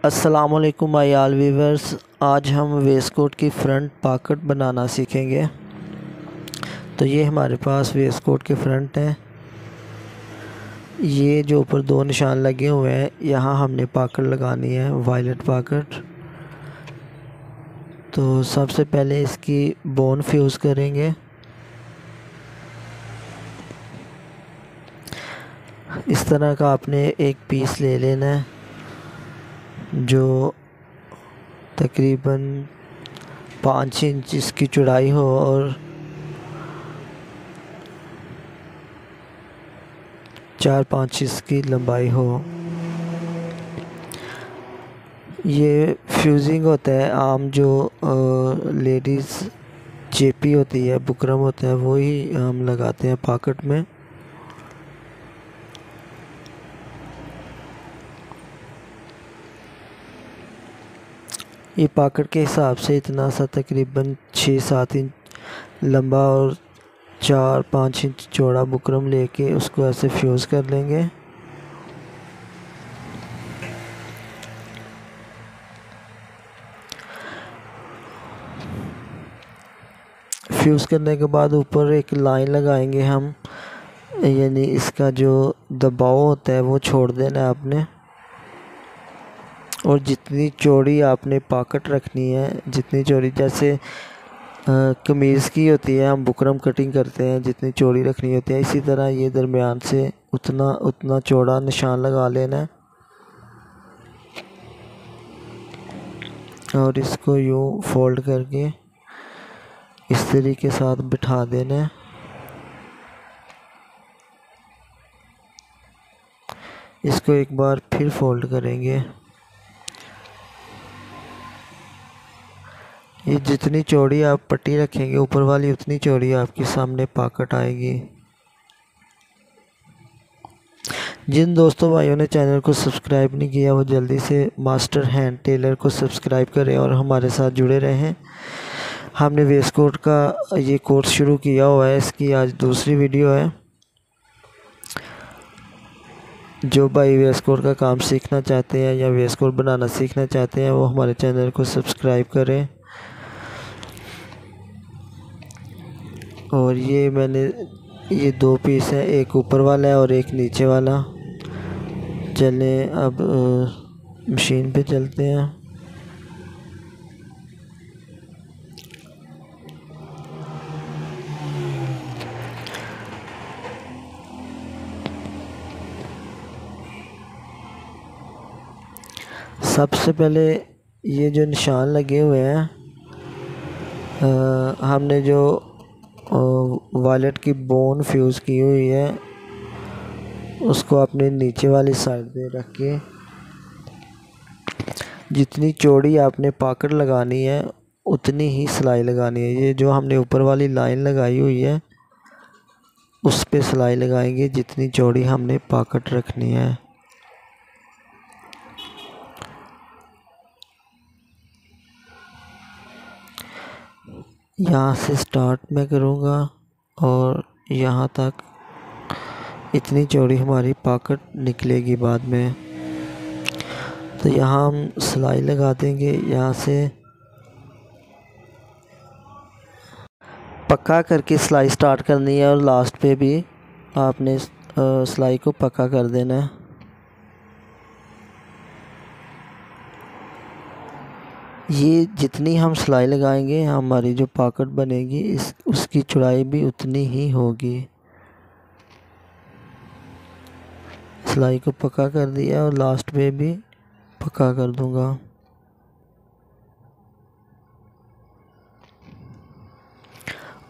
अस्सलामुअलैकुम my all viewers. आज हम वेस्ट कोट की फ्रंट पॉकेट बनाना सीखेंगे। तो ये हमारे पास वेस्ट कोट के फ्रंट हैं। ये जो ऊपर दो निशान लगे हुए हैं, यहाँ हमने पॉकेट लगानी है, वायलेट पॉकेट। तो सबसे पहले इसकी बोन फ्यूज़ करेंगे। इस तरह का आपने एक पीस ले लेना है जो तकरीबन 5 इंच इसकी चौड़ाई हो और 4-5 इसकी लंबाई हो। ये फ्यूजिंग होता है आम जो लेडीज़ चेपी होती है, बुकरम होता है, वो ही हम लगाते हैं पॉकेट में। ये पॉकेट के हिसाब से इतना सा तकरीबन 6-7 इंच लंबा और 4-5 इंच चौड़ा बुकरम लेके उसको ऐसे फ्यूज़ कर लेंगे। फ्यूज़ करने के बाद ऊपर एक लाइन लगाएंगे हम, यानी इसका जो दबाव होता है वो छोड़ देना है आपने। और जितनी चौड़ी आपने पॉकेट रखनी है, जितनी चौड़ी जैसे कमीज़ की होती है, हम बुकरम कटिंग करते हैं, जितनी चौड़ी रखनी होती है, इसी तरह ये दरमियान से उतना चौड़ा निशान लगा लेना है और इसको यूँ फोल्ड करके इस तरीके के साथ बिठा देना है। इसको एक बार फिर फोल्ड करेंगे। ये जितनी चौड़ी आप पट्टी रखेंगे ऊपर वाली, उतनी चौड़ी आपके सामने पॉकेट आएगी। जिन दोस्तों भाइयों ने चैनल को सब्सक्राइब नहीं किया वो जल्दी से मास्टर हैंड टेलर को सब्सक्राइब करें और हमारे साथ जुड़े रहें। हमने वेस्ट कोट का ये कोर्स शुरू किया हुआ है, इसकी आज दूसरी वीडियो है। जो भाई वेस्ट कोट का काम सीखना चाहते हैं या वेस्ट कोट बनाना सीखना चाहते हैं वो हमारे चैनल को सब्सक्राइब करें। और ये मैंने ये 2 पीस है, एक ऊपर वाला है और एक नीचे वाला। चलें अब मशीन पे चलते हैं। सबसे पहले ये जो निशान लगे हुए हैं, हमने जो वायलेट की बोन फ्यूज़ की हुई है उसको अपने नीचे वाली साइड पे रख के जितनी चौड़ी आपने पॉकेट लगानी है उतनी ही सिलाई लगानी है। ये जो हमने ऊपर वाली लाइन लगाई हुई है उस पे सिलाई लगाएंगे जितनी चौड़ी हमने पॉकेट रखनी है। यहाँ से स्टार्ट मैं करूँगा और यहाँ तक इतनी चौड़ी हमारी पॉकेट निकलेगी बाद में। तो यहाँ हम सिलाई लगा देंगे। यहाँ से पक्का करके सिलाई स्टार्ट करनी है और लास्ट पे भी आपने सिलाई को पक्का कर देना है। ये जितनी हम सिलाई लगाएंगे हमारी जो पॉकेट बनेगी उसकी चौड़ाई भी उतनी ही होगी। सिलाई को पक्का कर दिया और लास्ट पे भी पक्का कर दूंगा।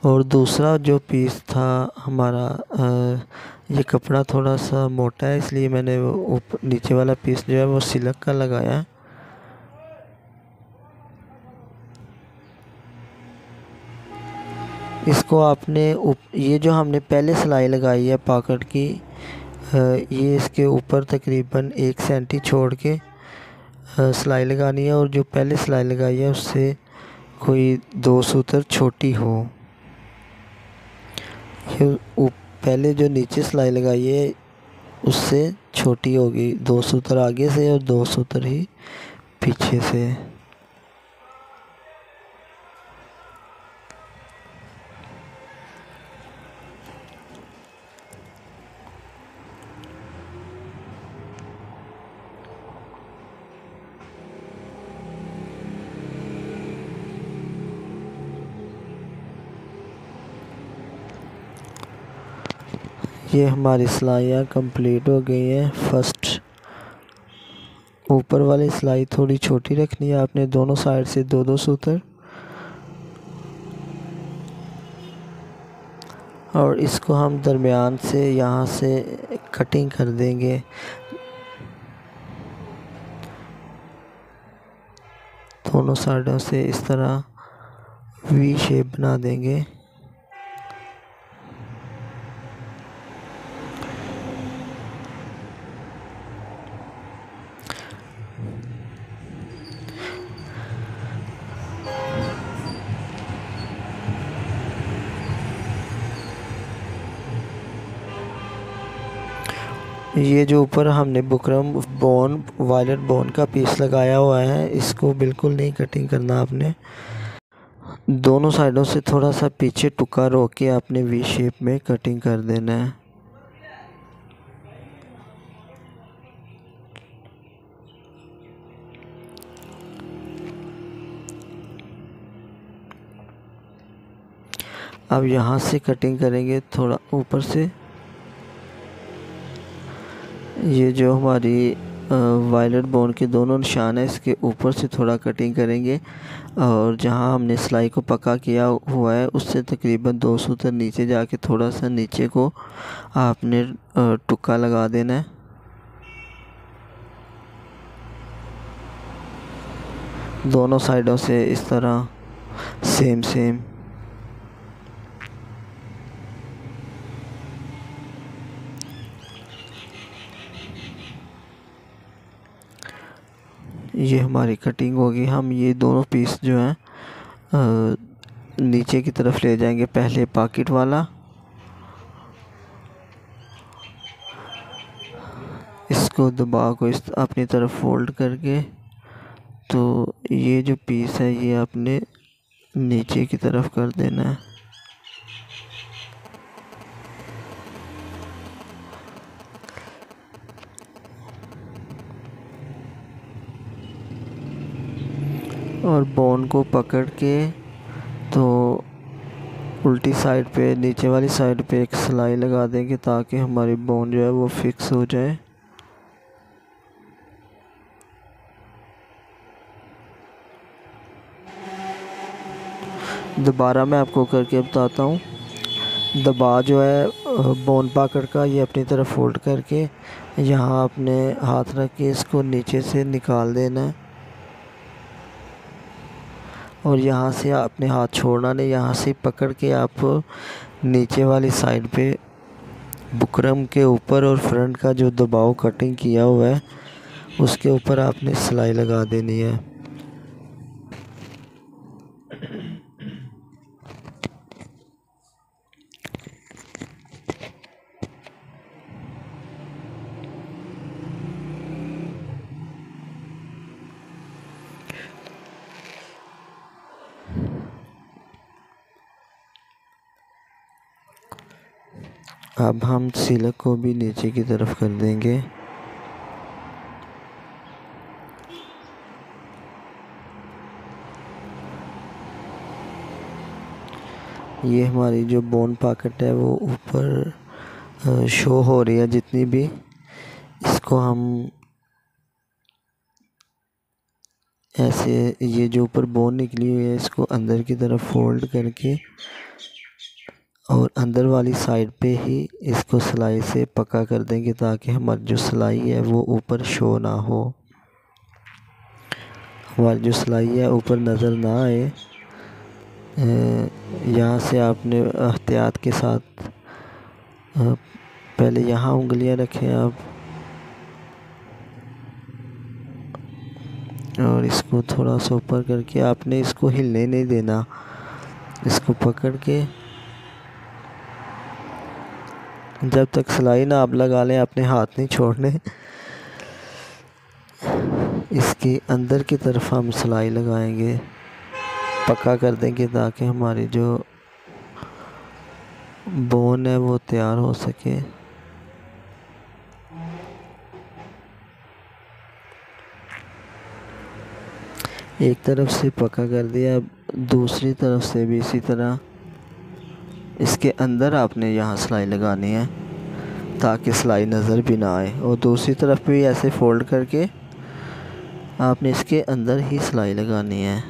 और दूसरा जो पीस था हमारा, ये कपड़ा थोड़ा सा मोटा है इसलिए मैंने वो नीचे वाला पीस जो है वो सिल्क का लगाया। इसको आपने ये जो हमने पहले सिलाई लगाई है पॉकेट की, ये इसके ऊपर तकरीबन 1 सेंटी छोड़ के सिलाई लगानी है और जो पहले सिलाई लगाई है उससे कोई 2 सूतर छोटी हो। पहले जो नीचे सिलाई लगाई है उससे छोटी होगी, 2 सूतर आगे से और 2 सूतर ही पीछे से। ये हमारी सिलाइयाँ कंप्लीट हो गई हैं। फर्स्ट ऊपर वाली सिलाई थोड़ी छोटी रखनी है आपने, दोनों साइड से 2-2 सूतर, और इसको हम दरमियान से यहाँ से कटिंग कर देंगे। दोनों साइडों से इस तरह वी शेप बना देंगे। ये जो ऊपर हमने बुकरम बोन, वायलेट बोन का पीस लगाया हुआ है, इसको बिल्कुल नहीं कटिंग करना आपने। दोनों साइडों से थोड़ा सा पीछे टुका रोक के आपने वी शेप में कटिंग कर देना है। अब यहाँ से कटिंग करेंगे थोड़ा ऊपर से। ये जो हमारी वायलेट बोन के दोनों निशान है, इसके ऊपर से थोड़ा कटिंग करेंगे, और जहाँ हमने सिलाई को पक्का किया हुआ है उससे तकरीबन 2 सूतर नीचे जाके थोड़ा सा नीचे को आपने टुक्का लगा देना है। दोनों साइडों से इस तरह सेम। ये हमारी कटिंग होगी। हम ये दोनों पीस जो हैं नीचे की तरफ ले जाएंगे। पहले पॉकेट वाला, इसको दबा को इस अपनी तरफ फोल्ड करके, तो ये जो पीस है ये आपने नीचे की तरफ कर देना है। और बोन को पकड़ के तो उल्टी साइड पे, नीचे वाली साइड पे एक सिलाई लगा देंगे ताकि हमारी बोन जो है वो फिक्स हो जाए। दोबारा मैं आपको करके बताता हूँ। दबा जो है बोन पकड़ का ये अपनी तरफ फोल्ड करके यहाँ अपने हाथ रख के इसको नीचे से निकाल देना है, और यहाँ से अपने हाथ छोड़ना नहीं, यहाँ से पकड़ के आप नीचे वाली साइड पे बुकरम के ऊपर और फ्रंट का जो दबाव कटिंग किया हुआ है उसके ऊपर आपने सिलाई लगा देनी है। अब हम सिलक को भी नीचे की तरफ कर देंगे। ये हमारी जो बोन पॉकेट है वो ऊपर शो हो रही है जितनी भी, इसको हम ऐसे, ये जो ऊपर बोन निकली हुई है इसको अंदर की तरफ फोल्ड करके और अंदर वाली साइड पे ही इसको सिलाई से पक्का कर देंगे ताकि हमारी जो सिलाई है वो ऊपर शो ना हो, हमारी जो सिलाई है ऊपर नज़र ना आए। यहाँ से आपने एहतियात के साथ पहले यहाँ उंगलियाँ रखें आप, और इसको थोड़ा सा ऊपर करके आपने इसको हिलने नहीं देना, इसको पकड़ के जब तक सिलाई ना आप लगा लें अपने हाथ नहीं छोड़ने। इसके अंदर की तरफ हम सिलाई लगाएंगे, पक्का कर देंगे ताकि हमारी जो बोन है वो तैयार हो सके। एक तरफ से पक्का कर दिया, अब दूसरी तरफ से भी इसी तरह इसके अंदर आपने यहाँ सिलाई लगानी है ताकि सिलाई नज़र भी ना आए, और दूसरी तरफ भी ऐसे फोल्ड करके आपने इसके अंदर ही सिलाई लगानी है।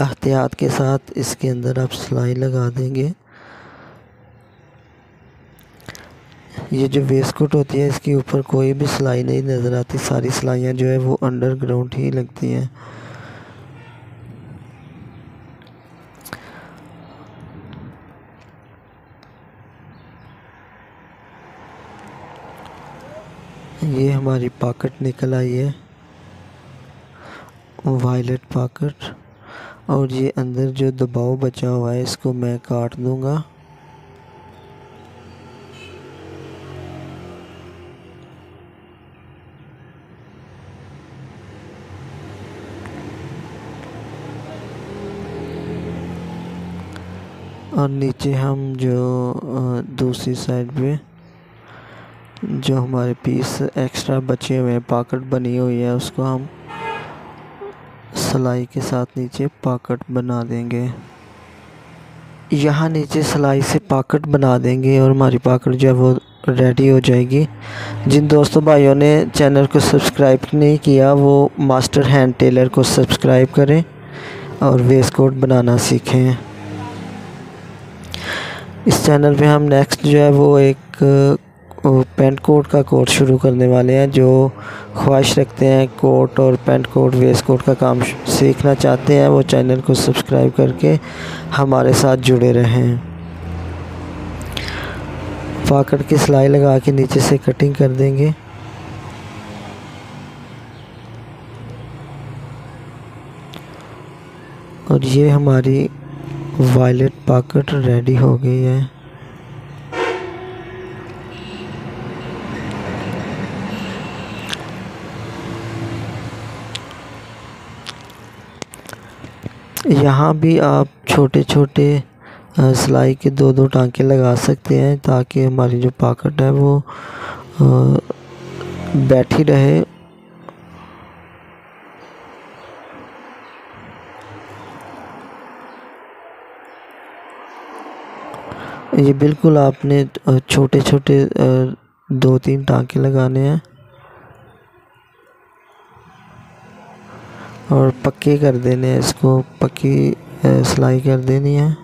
एहतियात के साथ इसके अंदर आप सिलाई लगा देंगे। ये जो वेस्टकोट होती है इसके ऊपर कोई भी सिलाई नहीं नज़र आती, सारी सिलाइयाँ जो है वो अंडरग्राउंड ही लगती हैं। ये हमारी पॉकेट निकल आई है, वायलेट पॉकेट, और ये अंदर जो दबाव बचा हुआ है इसको मैं काट दूंगा। और नीचे हम जो दूसरी साइड पे जो हमारे पीस एक्स्ट्रा बचे हुए हैं, पॉकेट बनी हुई है, उसको हम सिलाई के साथ नीचे पॉकेट बना देंगे। यहाँ नीचे सिलाई से पॉकेट बना देंगे और हमारी पॉकेट जो है वो रेडी हो जाएगी। जिन दोस्तों भाइयों ने चैनल को सब्सक्राइब नहीं किया वो मास्टर हैंड टेलर को सब्सक्राइब करें और वेस्टकोट बनाना सीखें। इस चैनल पे हम नेक्स्ट जो है वो एक पेंट कोट का कोर्स शुरू करने वाले हैं। जो ख्वाहिश रखते हैं कोट और पेंट कोट वेस्ट कोट का काम सीखना चाहते हैं वो चैनल को सब्सक्राइब करके हमारे साथ जुड़े रहें। पॉकेट की सिलाई लगा के नीचे से कटिंग कर देंगे। और ये हमारी वायलेट पॉकेट रेडी हो गई है। यहाँ भी आप छोटे छोटे सिलाई के दो टांके लगा सकते हैं ताकि हमारी जो पॉकेट है वो बैठी रहे। ये बिल्कुल आपने छोटे छोटे 2-3 टांके लगाने हैं और पक्के कर देने हैं, इसको पक्की सिलाई कर देनी है।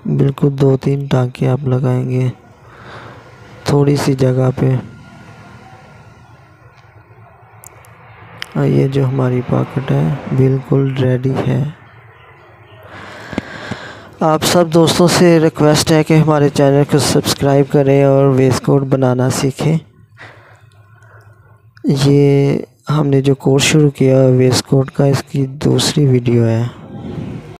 बिल्कुल 2-3 टांके आप लगाएंगे थोड़ी सी जगह पे। और ये जो हमारी पॉकेट है बिल्कुल रेडी है। आप सब दोस्तों से रिक्वेस्ट है कि हमारे चैनल को सब्सक्राइब करें और वेस्टकोट बनाना सीखें। ये हमने जो कोर्स शुरू किया वेस्टकोट का, इसकी दूसरी वीडियो है।